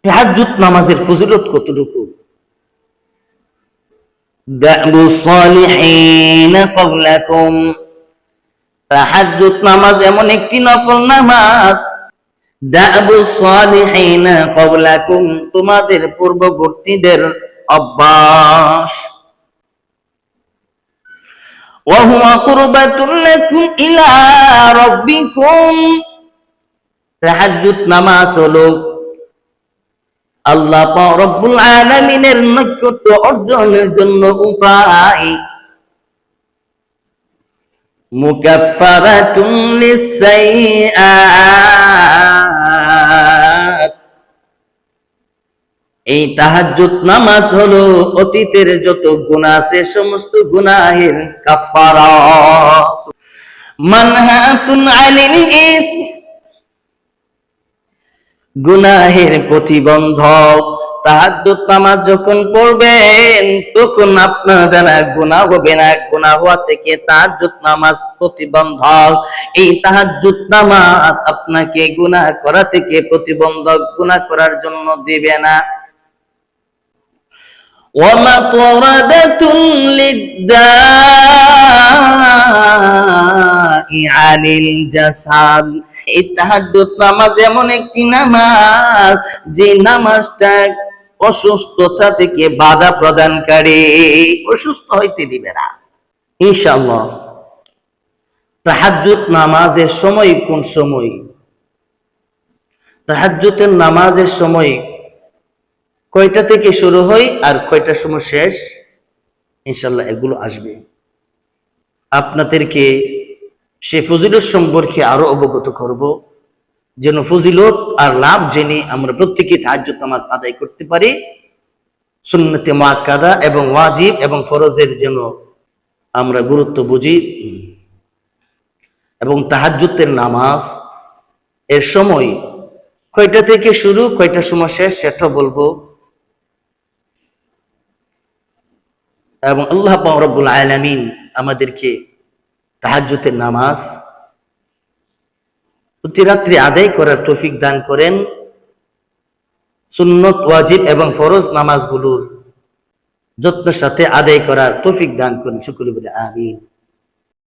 তাহাজ্জুদ নামাজের ফজিলত কতটুকু? দাবুস সালিহিন ক্বাবলাকুম, তাহাজ্জুদ নামাজ এমন একটি নফল নামাজ, দাবুস সালিহিন ক্বাবলাকুম, তোমাদের পূর্ববর্তীদের অভ্যাস, ওয়া হুয়া কুরবাতুল লাকুম ইলা রাব্বিকুম, তাহাজ্জুদ নামাজ হলো আল্লাহ পাক রব্বুল আলামিনের নৈকট্য অর্জনের জন্য উপায়। মুকাফফারাতুন লিসাইয়্যাত, এই তাহাজ্জুদ নামাজ হলো অতীতের যত গুনাহ আছে সমস্ত গুনাহের কাফারা, মানহাতুন আনিল ইসম, গুনাহের প্রতিবন্ধক। তাহাজ্জুদ নামাজ যখন পড়বেন তখন আপনার দ্বারা গুনাহ হবে না, গুনাহ হওয়া থেকে তাহাজ্জুদ নামাজ প্রতিবন্ধক। এই তাহাজ্জুদ নামাজ আপনাকে গুনাহ করা থেকে প্রতিবন্ধক, গুনাহ করার জন্য দিবে না। ওয়া মাতরাদাতুন লিদ্দাই আনিল জাসাদ, এই তাহাজ্জুদ নামাজ এমন একটি নামাজ যে নামাজটা অসুস্থতা থেকে বাধা প্রদানকারী, অসুস্থ হইতে দিবে না ইনশাআল্লাহ। তাহাজ্জুদ নামাজের সময় কোন সময়? তাহাজ্জুদের নামাজের সময় কয়টা থেকে শুরু হয় আর কয়টার সময় শেষ, ইনশাআল্লাহ এগুলো আসবে। আপনাদেরকে সে ফজিলত সম্পর্কে আরো অবগত করব, যেন ফজিলত আর লাভ জেনে আমরা প্রত্যেকে তাহাজ্জুদ নামাজ আদায় করতে পারি। সুন্নতে মুআক্কাদা এবং ওয়াজিব এবং ফরজের যেন আমরা গুরুত্ব বুঝি। এবং তাহাজ্জুদের নামাজ এর সময় কয়টা থেকে শুরু কয়টার সময় শেষ সেটা বলবো। এবং আল্লাহ পাক রব্বুল আলামিন আমাদেরকে তাহাজ্জুদের নামাজ প্রতি রাত্রি আদায় করার তৌফিক দান করেন। সুন্নত, ওয়াজিব এবং ফরজ নামাজগুলোর যত্নের সাথে আদায় করার তৌফিক দান করেন। সকলে বলে আমিন।